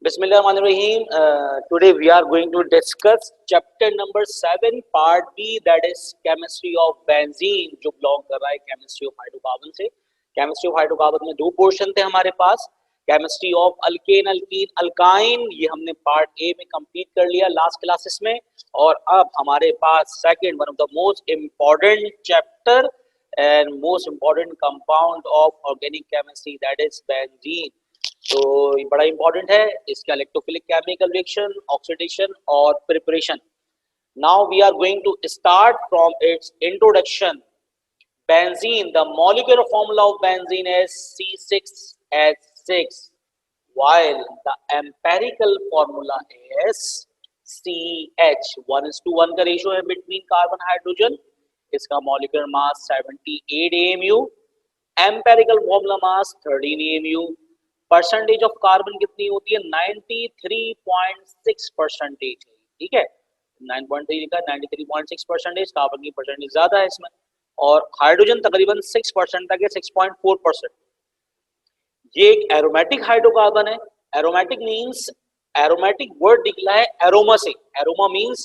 Bismillahirrahmanirrahim. Today we are going to discuss chapter number 7 part B, that is chemistry of benzene, जो belong कर रहा है chemistry of hydrocarbon से. Chemistry of hydrocarbon में दो portion थे हमारे पास. Chemistry of alkane, alkene, alkyne ये हमने part A में complete कर लिया last classes में. और अब हमारे पास second, one of the most important chapter and most important compound of organic chemistry, that is benzene. तो ये बड़ा इंपॉर्टेंट है, इसका इलेक्ट्रोफिलिक केमिकल रिएक्शन, ऑक्सीडेशन और preparation. Now we are going to start from its introduction. Benzene, the molecular formula of benzene is C6H6 while the empirical formula is CH. 1:1 का ratio है between carbon hydrogen. इसका molecular mass 78 AMU, empirical formula mass 13 AMU. Percentage of carbon कितनी होती है? 93.6%. ठीक है, 9.3 लिखा है, 93.6% कार्बन की परसेंटेज ज्यादा है इसमें. और हाइड्रोजन तकरीबन 6% तक है, 6.4%. ये एक एरोमेटिक हाइड्रोकार्बन है. एरोमेटिक मींस, एरोमेटिक वर्ड निकला है एरोमा से. Aroma means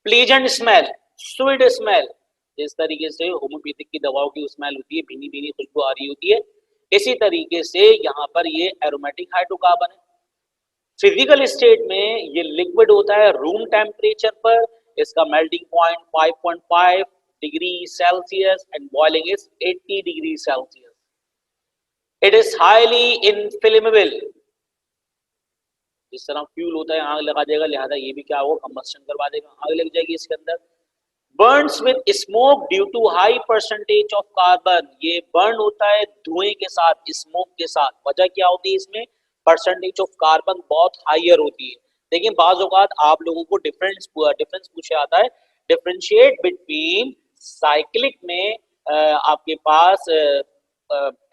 pleasant smell, sweet smell. जिस तरीके से होम्योपैथिक की दवाओं की स्मेल होती है, भीनी भीनी खुशबू आ रही होती है, इसी तरीके से यहाँ पर ये एरोमेटिक हाइड्रोकार्बन है. फिजिकल स्टेट में ये लिक्विड होता है रूम टेम्परेचर पर. इसका melting point 5.5 degree Celsius and boiling is 80 degree Celsius. It is highly inflammable. जिस तरह फ्यूल होता है आग लगा देगा, लिहाजा ये भी क्या होगा, कंबस्शन करवा देगा, आग लग जाएगी इसके अंदर. Burns with smoke due to high percentage of carbon. ये बर्न होता है धुएं के साथ, स्मोक के साथ. वजह क्या होती है इसमें? परसेंटेज ऑफ कार्बन बहुत हायर होती है. लेकिन बाज़ औक़ात आप लोगों को डिफरेंस पूछे आता है. डिफरेंशिएट बिटवीन साइक्लिक में आपके पास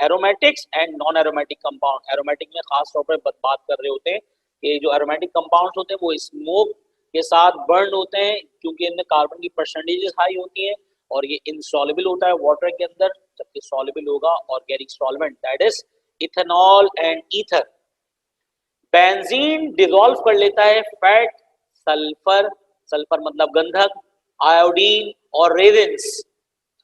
aromatics and non aromatic compound. Aromatic में खास तौर पर बात कर रहे होते हैं कि जो एरोमेटिक कंपाउंड्स होते हैं वो स्मोक के साथ बर्न होते हैं, क्योंकि इनमें कार्बन की परसेंटेजेस हाई होती हैं और ये इनसॉल्युबल होता है वाटर के अंदर, जबकि सॉल्युबल होगा organic solvent, that is ethanol and ether. Benzene dissolve कर लेता है फैट, सल्फर, सल्फर मतलब गंधक, आयोडीन और रेजिन्स.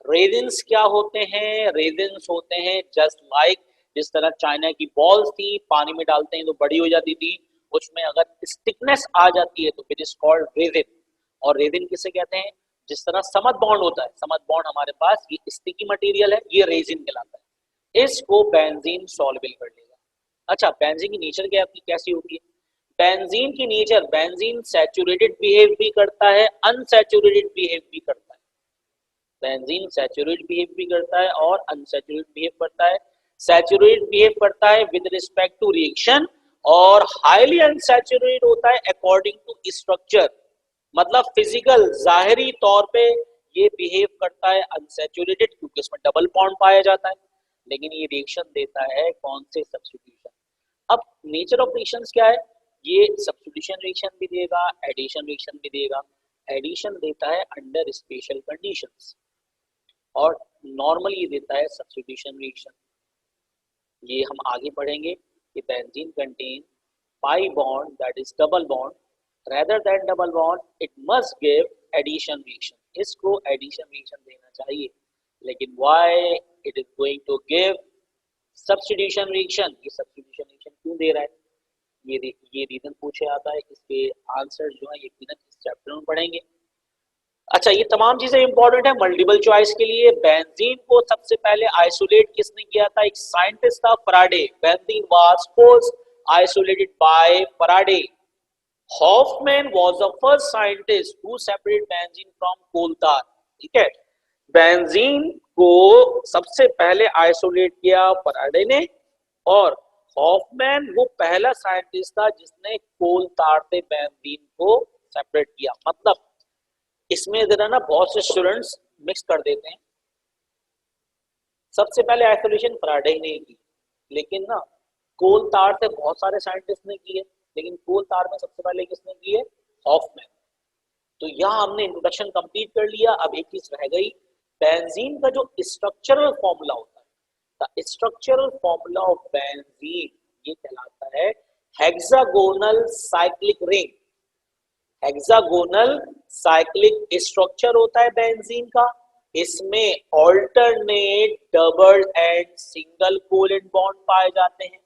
रेजिन्स क्या होते हैं? रेजिन्स होते हैं जस्ट लाइक, जिस तरह चाइना की बॉल्स थी, पानी में डालते हैं तो बड़ी हो जाती थी, उसमें अगर स्टिकनेस आ जाती है तो इट इज कॉल्ड रेजिन. और रेजिन किसे कहते हैं? जिस तरह समद बॉन्ड होता है, समद बॉन्ड हमारे पास ये स्टिकी मटेरियल है, ये रेजिन कहलाता है. इसको बेंजीन सॉल्युबल कर लेगा. अच्छा, बेंजीन की नेचर क्या कैसी होती है? बेंजीन की नेचर, बेंजीन सैचुरेटेड बिहेव भी करता है, अनसैचुरेटेड बिहेव भी करता है. बेंजीन सैचुरेटेड बिहेव भी करता है और अनसैचुरेटेड बिहेव करता है. सैचुरेटेड बिहेव करता है विद रिस्पेक्ट टू रिएक्शन और हाईली अनसैचुरेटेड होता है अकॉर्डिंग टू स्ट्रक्चर. मतलब फिजिकल जाहिरी तौर पे ये बिहेव करता है अनसैचुरेटेड, क्योंकि इसमें डबल बॉन्ड पाया जाता है. लेकिन ये रिएक्शन देता है कौन से? सब्स्टिट्यूशन. अब नेचर ऑफ रिएक्शंस क्या है? ये सब्स्टिट्यूशन रिएक्शन भी देगा, एडिशन रिएक्शन भी देगा. एडिशन देता है अंडर स्पेशल कंडीशंस और नॉर्मल ये देता है सब्स्टिट्यूशन रिएक्शन. ये हम आगे पढ़ेंगे कि benzene contain pi bond, that is double bond. Rather than double bond, it must give addition reaction. इसको addition reaction देना चाहिए, लेकिन why it is going to give substitution reaction? ये substitution reaction क्यों दे रहा है? ये रीजन पूछे आता है. इसके आंसर जो है यकीनन इस चैप्टर में पढ़ेंगे. अच्छा, ये तमाम चीजें इंपॉर्टेंट है मल्टीपल चॉइस के लिए. बेंजीन को सबसे पहले आइसोलेट किसने किया था? एक साइंटिस्ट था, Faraday. Benzene was first isolated by Faraday. Hoffmann was the first scientist who separate benzene from coal tar. ठीक है, बेंजीन को सबसे पहले आइसोलेट किया फराडे ने, और हॉफमैन वो पहला साइंटिस्ट था जिसने कोल तार से बेंजीन को सेपरेट किया. मतलब इसमें जरा ना बहुत से स्टूडेंट्स मिक्स कर देते हैं. सबसे पहले आइसोलेशन फराडे ने की, लेकिन ना कोल तार से बहुत सारे साइंटिस्ट ने की है, लेकिन कोल तार में सबसे पहले किसने की है? हॉफमैन. तो यहाँ हमने इंट्रोडक्शन कंप्लीट कर लिया. अब एक चीज रह गई, बेंजीन का जो स्ट्रक्चरल फॉर्मूला होता है, the structural formula of benzene, ये कहलाता है hexagonal cyclic ring, hexagonal cyclic structure होता है बेंजीन का। इसमें alternate double and single covalent bond पाए जाते हैं।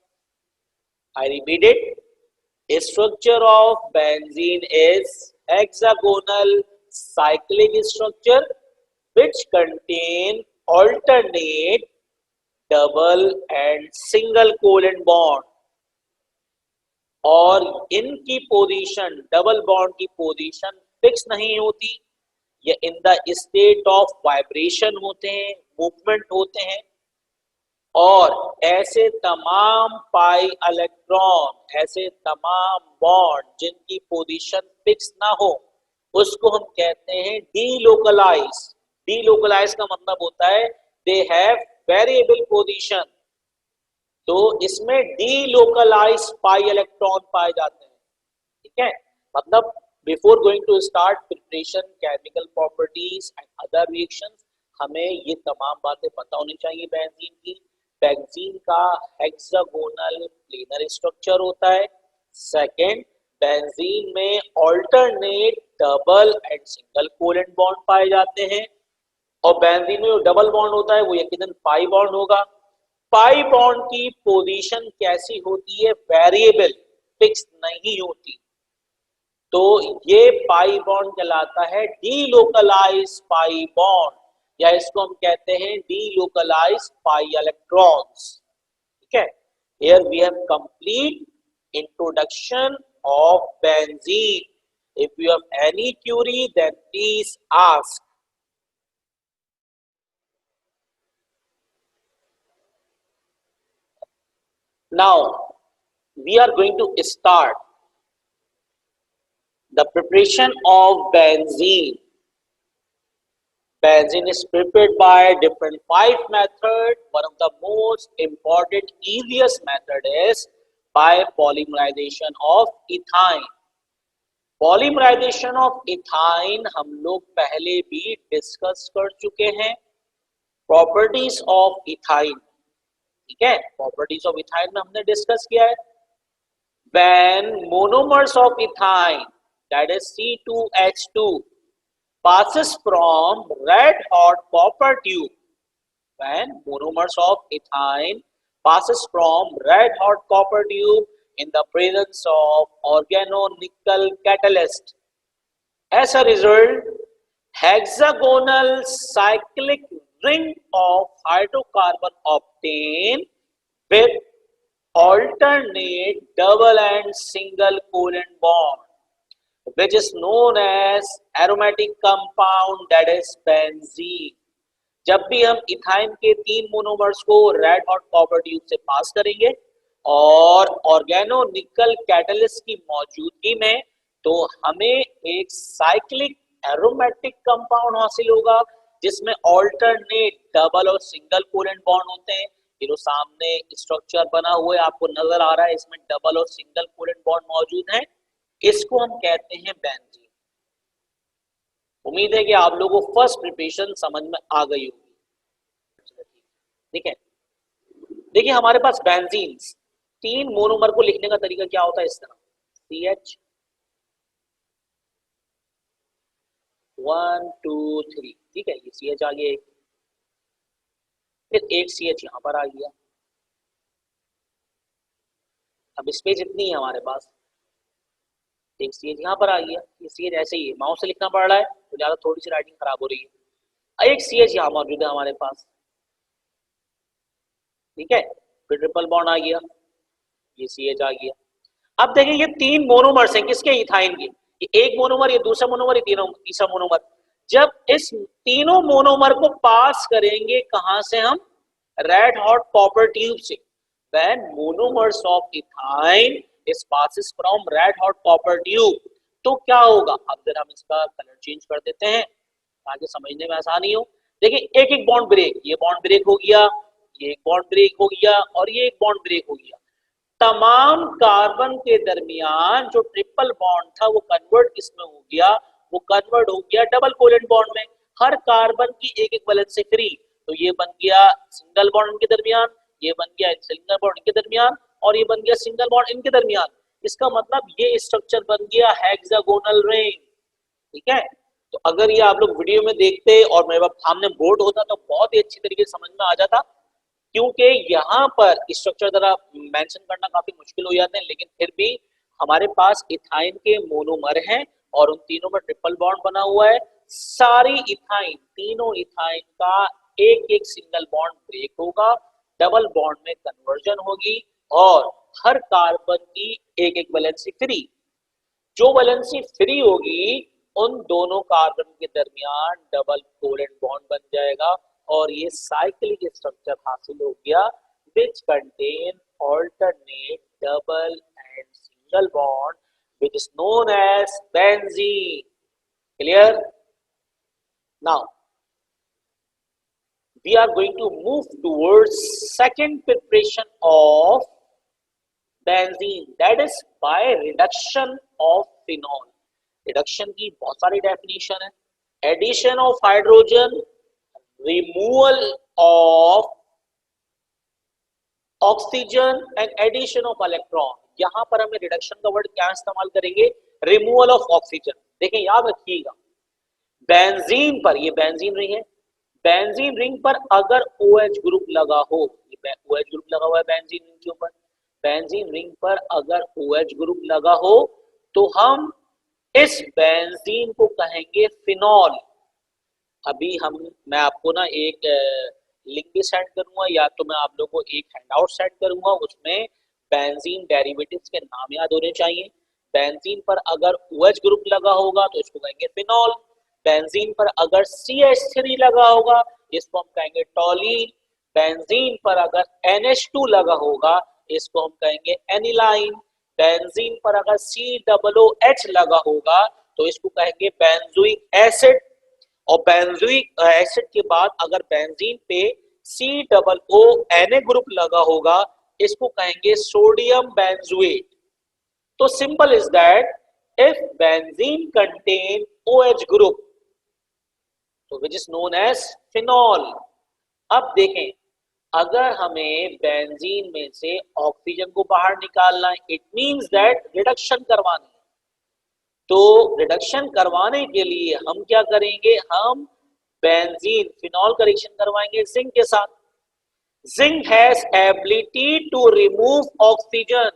I repeat it, structure of benzene is hexagonal cyclic structure which contain alternate double and single covalent bond, और इनकी position, double bond की पोजीशन फिक्स नहीं होती, ये in the state of vibration होते हैं, मूवमेंट होते हैं। और ऐसे तमाम पाई इलेक्ट्रॉन, ऐसे तमाम बॉन्ड जिनकी पोजीशन फिक्स ना हो, उसको हम कहते हैं डीलोकलाइज। डीलोकलाइज का मतलब होता है दे हैव वेरिएबल पोजीशन। तो इसमें डीलोकलाइज पाई इलेक्ट्रॉन पाए जाते हैं। ठीक है, मतलब before going to start preparation chemical properties and other reactions, हमें ये तमाम बातें पता होनी चाहिए बेंजीन की। बेंजीन का हेक्सागोनल प्लेनर स्ट्रक्चर होता है। सेकंड, बेंजीन में alternate double and single covalent bond पाए जाते हैं। और बेंजीन में जो डबल बॉन्ड होता है वो यकीनन पाई बॉन्ड होगा। पाई बॉन्ड की पोजीशन कैसी होती है? वेरिएबल, फिक्स नहीं होती। तो ये पाई बॉन्ड कहलाता है डीलोकलाइज पाई बॉन्ड, या इसको हम कहते हैं डीलोकलाइज पाई इलेक्ट्रॉन्स। ठीक है, here we have complete introduction of benzene. If you have any query then please ask. Now we are going to start the preparation of benzene. Benzene is prepared by different 5 methods. One of the most important, easiest method is by polymerization of ethyne. Polymerization of ethyne हम लोग पहले भी discuss कर चुके हैं। Properties of ethyne, ठीक है, properties of ethyne में हमने डिस्कस किया है। When monomers of ethyne that is C2H2 passes from red hot copper tube, when monomers of ethine passes from red hot copper tube in the presence of organonickel catalyst, as a result hexagonal cyclic ring of hydrocarbon obtained with alternate double and single covalent bond, which is known as aromatic compound, that is benzene. जब भी हम ethyne के 3 monomers को red hot copper tube से पास करेंगे और oregano निकल catalyst की मौजूदगी में, तो हमें एक साइक्लिक एरोमेटिक कंपाउंड हासिल होगा जिसमें ऑल्टरनेट डबल और सिंगल कोवेलेंट बॉन्ड होते हैं। ये जो सामने स्ट्रक्चर बना हुआ है आपको नजर आ रहा है, इसमें डबल और सिंगल कोवेलेंट बॉन्ड मौजूद हैं। इसको हम कहते हैं बेंजीन। उम्मीद है कि आप लोगों को फर्स्ट प्रिपरेशन समझ में आ गई होगी। ठीक है, देखिए हमारे पास बेंजीन 3 मोनोमर को लिखने का तरीका क्या होता है? इस तरह CH 1 2 3, ठीक है, ये CH आ गया, फिर एक CH यहां पर आ गया। अब स्पेस इतनी है हमारे पास, एक CH यहाँ पर आ गया, ये CH ऐसे ही है, माउस से लिखना पड़ रहा है तो ज्यादा थोड़ी सी राइटिंग खराब हो रही है। एक CH यहाँ मौजूद है हमारे पास, ठीक है, फिर ट्रिपल बॉन्ड आ गया, ये CH आ गया। अब देखिए ये 3 मोनोमर्स हैं किसके? इथाइन के। ये एक मोनोमर, ये दूसरा मोनोमर, ये तीसरा मोनोमर। जब इस तीनों मोनोमर को पास करेंगे कहां से? हम रेड हॉट कॉपर ट्यूब से। व्हेन मोनोमर्स ऑफ इथाइन इस passes from red hot copper tube, तो क्या होगा? अब जरा हम इसका कलर चेंज कर देते हैं ताकि समझने में आसानी हो। देखिए एक एक बॉन्ड ब्रेक, ये बॉन्ड ब्रेक हो गया, ये एक बॉन्ड ब्रेक हो गया और ये एक बॉन्ड ब्रेक हो गया। तमाम कार्बन के दरमियान जो ट्रिपल बॉन्ड था वो कन्वर्ट किसमें हो गया? वो कन्वर्ट हो गया डबल कोवेलेंट बॉन्ड में। हर कार्बन की एक एक वैलेंस से फ्री, तो ये बन गया सिंगल बॉन्ड के दरमियान, ये बन गया सिंगल बॉन्ड के दरमियान, और ये बन गया सिंगल बॉन्ड इनके दरमियान। इसका मतलब ये स्ट्रक्चर बन गया हेक्सागोनल रिंग। ठीक है, तो अगर ये आप लोग वीडियो में देखते और मेरे पास सामने बोर्ड होता तो बहुत ही अच्छी तरीके से समझ में आ जाता, क्योंकि यहाँ पर स्ट्रक्चर जरा मेंशन करना काफी मुश्किल हो जाते हैं, लेकिन फिर भी हमारे पास इथाइन के मोनोमर हैं और उन तीनों में ट्रिपल बॉन्ड बना हुआ है। सारी इथाइन, तीनों इथाइन का एक एक सिंगल बॉन्ड ब्रेक होगा, डबल बॉन्ड में कन्वर्जन होगी और हर कार्बन की एक एक वैलेंसी फ्री। जो वैलेंसी फ्री होगी उन दोनों कार्बन के दरमियान डबल कोवेलेंट बॉन्ड बन जाएगा और ये साइक्लिक स्ट्रक्चर हासिल हो गया, which contain alternate double and single bond, which is known as benzene. Clear? Now we are going to move towards second preparation of benzene, that is by reduction of phenol. Reduction की बहुत सारी definition है। Addition of hydrogen, removal of oxygen and addition of electron. यहां पर हमें reduction का word क्या इस्तेमाल करेंगे, रिमूवल ऑफ ऑक्सीजन। देखें याद रखिएगा, बेंजीन पर, ये बेंजीन रिंग है, बेंजीन रिंग पर अगर OH ग्रुप लगा हो, ये OH ग्रुप लगा हुआ है बेंजीन रिंग के ऊपर, बेंजीन रिंग पर अगर OH ग्रुप लगा हो तो हम इस बेंजीन को कहेंगे फिनॉल। अभी मैं आपको ना एक लिंक भी सेंड करूंगा, या तो मैं आप लोगों को एक हैंडआउट सेंड करूंगा, उसमें बेंजीन डेरिवेटिव्स के नाम याद होने चाहिए। बेंजीन पर अगर OH ग्रुप लगा होगा तो इसको कहेंगे फिनॉल। बेंजीन पर अगर CH3 लगा होगा इसको हम कहेंगे टॉलीन। बेंजीन पर अगर NH2 लगा होगा इसको हम कहेंगे एनिलाइन। बेंजीन पर अगर COOH लगा होगा तो इसको कहेंगे बेंजोइक एसिड। और बेंजोइक एसिड के बाद अगर बेंजीन पे COONA ग्रुप लगा होगा इसको कहेंगे सोडियम बेंजोएट। तो simple is that if benzene contain OH group तो which is known as phenol. अब देखें, अगर हमें बेंजीन में से ऑक्सीजन को बाहर निकालना है, इट मींस दैट रिडक्शन करवानी है। तो रिडक्शन करवाने के लिए हम क्या करेंगे, हम बेंजीन फिनॉल का रिएक्शन करवाएंगे जिंक के साथ। Zinc has ability to remove oxygen.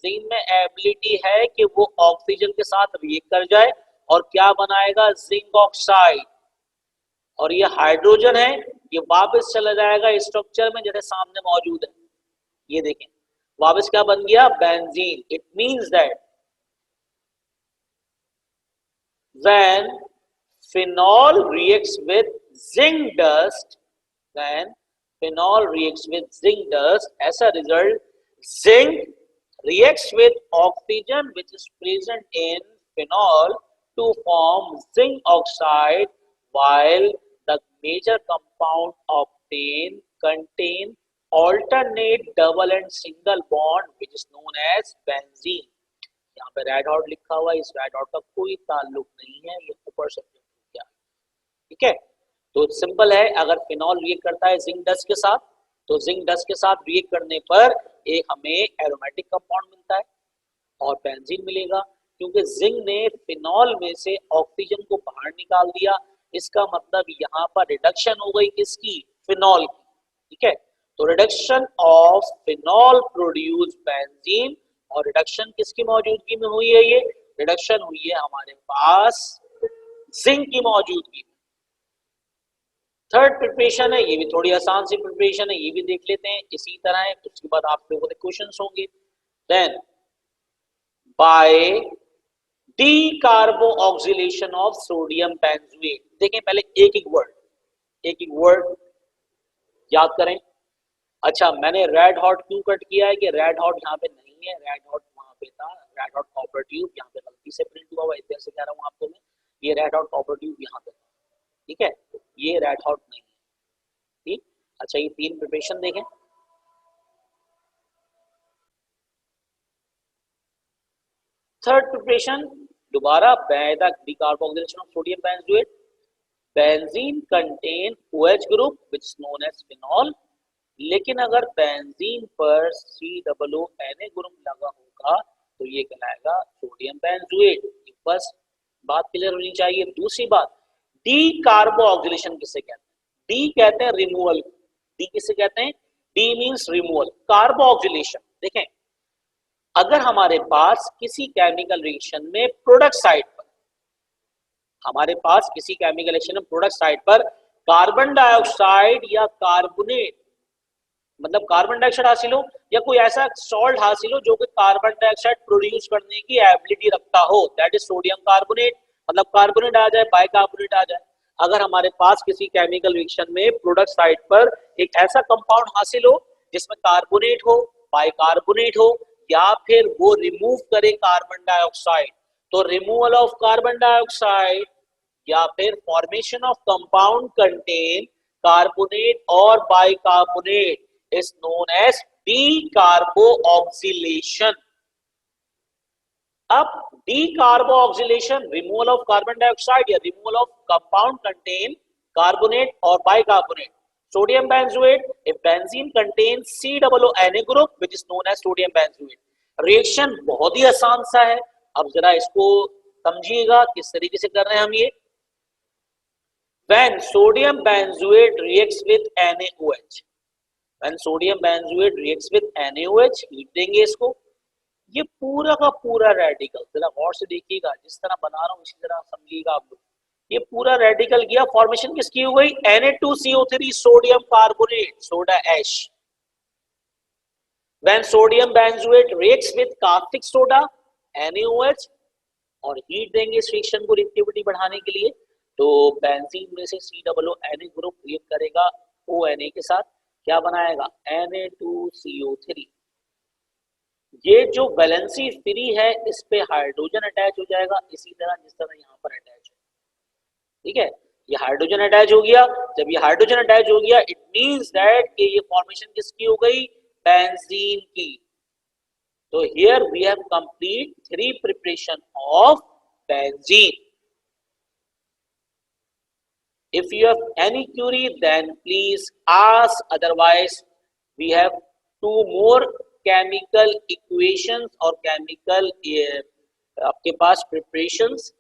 Zinc में एबिलिटी है कि वो ऑक्सीजन के साथ रिएक्ट कर जाए और क्या बनाएगा, जिंक ऑक्साइड। और ये हाइड्रोजन है, ये वापस चला जाएगा स्ट्रक्चर में जैसे सामने मौजूद है। ये देखें वापस क्या बन गया, benzene. It means that when phenol reacts with zinc dust, when phenol reacts with zinc dust, as a result zinc reacts with oxygen which is present in phenol to form zinc oxide, while the major compound obtained contain alternate double and single bond which is known as benzene. यहाँ पे red hot लिखा हुआ है, इस red hot का कोई ताल्लुक नहीं है, ये ऊपर से क्या है। ठीक है, तो सिंपल है, अगर फिनॉल रिएक्ट करता है जिंक डस्ट के साथ तो जिंक डस्ट के साथ रिएक्ट करने पर एक हमें एरोमेटिक कंपाउंड मिलता है और बेंजीन मिलेगा, क्योंकि जिंक ने फिनॉल में से ऑक्सीजन को बाहर निकाल दिया। इसका मतलब यहाँ पर रिडक्शन हो गई किसकी, फिनॉल की। ठीक है, तो reduction of phenol produce benzene, और रिडक्शन किसकी मौजूदगी में हुई है, ये रिडक्शन हुई है हमारे पास जिंक की मौजूदगी में। थर्ड प्रिपरेशन है, ये भी थोड़ी आसान सी प्रिपरेशन है, ये भी देख लेते हैं। इसी तरह है, उसके बाद आप लोगों के क्वेश्चंस होंगे। Then by decarboxylation of sodium benzoate. देखें पहले एक एक वर्ड याद करें। अच्छा, मैंने रेड हॉट क्यों कट किया है कि रेड हॉट यहाँ पे नहीं है, रेड हॉट वहां पे था, रेड हॉट कॉपर ट्यूब यहाँ पे गलती से प्रिंट हुआ हुआ, इधर से कह रहा हूँ आपको मैं, ये रेड हॉट कॉपर ट्यूब यहाँ पे। ठीक है, ये रेड हॉट नहीं है। ठीक, अच्छा ये तीन प्रिपरेशन देखें। थर्ड प्रिपरेशन दोबारा decarboxylation of sodium benzoate. Benzene contain OH group which is known as phenol. लेकिन अगर बेंजीन पर COO Na ग्रुप लगा होगा तो ये कहलाएगा सोडियम बेंजोएट। बस बात क्लियर होनी चाहिए। दूसरी बात, डी कार्बोक्सिलेशन किसे कहते हैं? डी कहते हैं रिमूवल। डी किसे कहते हैं? D means removal. कार्बोक्सिलेशन देखें, अगर हमारे पास किसी केमिकल रिएक्शन में प्रोडक्ट साइड पर, हमारे पास किसी केमिकल रिएक्शन में प्रोडक्ट साइड पर कार्बन डाइऑक्साइड या कार्बोनेट, मतलब कार्बन डाइऑक्साइड हासिल हो या कोई ऐसा सॉल्ट हासिल हो जो कि कार्बन डाइऑक्साइड प्रोड्यूस करने की एबिलिटी रखता हो, दैट इज सोडियम कार्बोनेट। मतलब कार्बोनेट आ जाए, बाइकार्बोनेट आ जाए। अगर हमारे पास किसी केमिकल रिएक्शन में प्रोडक्ट साइड पर एक ऐसा कंपाउंड हासिल हो जिसमें कार्बोनेट हो, बाइकार्बोनेट हो, या फिर वो रिमूव करे कार्बन डाइऑक्साइड, तो रिमूवल ऑफ कार्बन डाइऑक्साइड या फिर formation of compound contain carbonate और bicarbonate is known as decarboxylation. अब decarboxylation removal of carbon dioxide या removal of compound contain carbonate or bicarbonate. Sodium benzoate, if benzene contains COO group which is known as sodium benzoate. Reaction बहुत ही आसान सा है। अब जरा इसको समझिएगा किस तरीके से कर रहे हैं हम ये। When sodium benzoate reacts with NaOH, when sodium benzoate reacts with NaOH, heat देंगे इसको, ये पूरा का पूरा रेडिकल, जरा गौर से देखिएगा, जिस तरह बना रहा हूँ इसी तरह समझिएगा आप लोग। ये पूरा रेडिकल गया, फॉर्मेशन किसकी हो गई? Na2CO3 sodium carbonate, soda ash. When sodium benzoate reacts with caustic soda NaOH, और हीट देंगे इस रिएक्शन को रिएक्टिविटी बढ़ाने के लिए, तो बेंजीन में से COO Na ग्रुप रिएक्ट करेगा ONA के साथ, क्या बनाएगा? Na2CO3। ये जो वैलेंसी फ्री है इस पे हाइड्रोजन अटैच हो जाएगा, इसी तरह जिस तरह यहाँ पर अटैच है। ठीक है, ये हाइड्रोजन अटैच हो गया। जब ये हाइड्रोजन अटैच हो गया, इट मींस दैट कि ये फॉर्मेशन किसकी हो गई? बेंजीन की। तो here we have complete 3 preparation of benzene. If you have any query, then please ask. Otherwise, we have 2 more chemical equations और chemical आपके पास preparations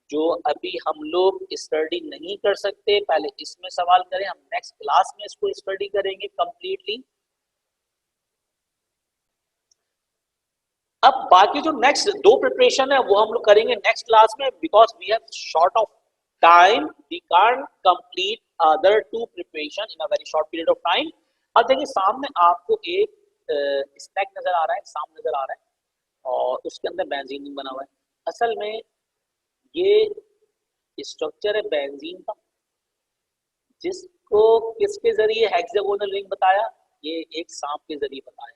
जो अभी हम लोग स्टडी नहीं कर सकते। पहले इसमें सवाल करें, हम नेक्स्ट क्लास में इसको स्टडी करेंगे कंप्लीटली। अब बाकी जो नेक्स्ट 2 प्रिपरेशन है वो हम लोग करेंगे नेक्स्ट क्लास में, because we have short of time, we can't complete other 2 preparation in a very short period of time. अब देखिए सामने आपको एक स्नैक नजर आ रहा है, सामने नजर आ रहा है, और उसके अंदर बेंजीन बना हुआ है। असल में ये स्ट्रक्चर है बेंजीन का, जिसको किसके जरिए हेक्सागोनल रिंग बताया? ये एक सांप के जरिए बताया।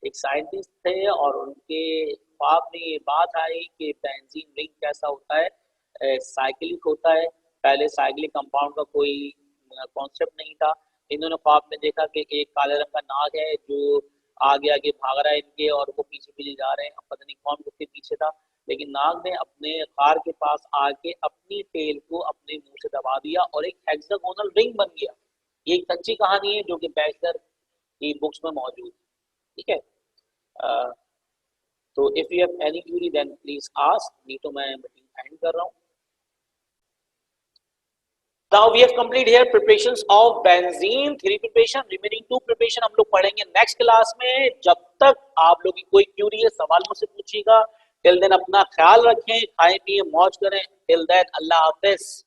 एक साइंटिस्ट थे और उनके ख्वाब में ये बात आई कि बेंजीन रिंग कैसा होता है, साइक्लिक होता है। पहले साइक्लिक कंपाउंड का कोई कॉन्सेप्ट नहीं था। इन्होंने ख्वाब में देखा कि एक काले रंग का नाग है जो आगे आगे भाग रहा है इनके, और वो पीछे पीछे जा रहे हैं। अब पता नहीं कौन उसके पीछे था, लेकिन नाग ने अपने कार के पास आके अपनी टेल को अपने मुंह से दबा दिया और एक हेक्सागोनल रिंग बन गया। ये एक सच्ची कहानी है जो कि बैचलर की बुक्स में मौजूद है। ठीक है, तो if you have any query then please ask, नहीं तो मैं मीटिंग एंड कर रहा हूँ। Now we have completed here preparations of benzene, 3 preparation, remaining 2 preparation हम लोग पढ़ेंगे नेक्स्ट क्लास में। जब तक आप लोग की कोई क्यूरी है सवाल मुझसे पूछिएगा। टिल देन अपना ख्याल रखें, खाएं पिए मौज करें। टिल देन अल्लाह हाफिज।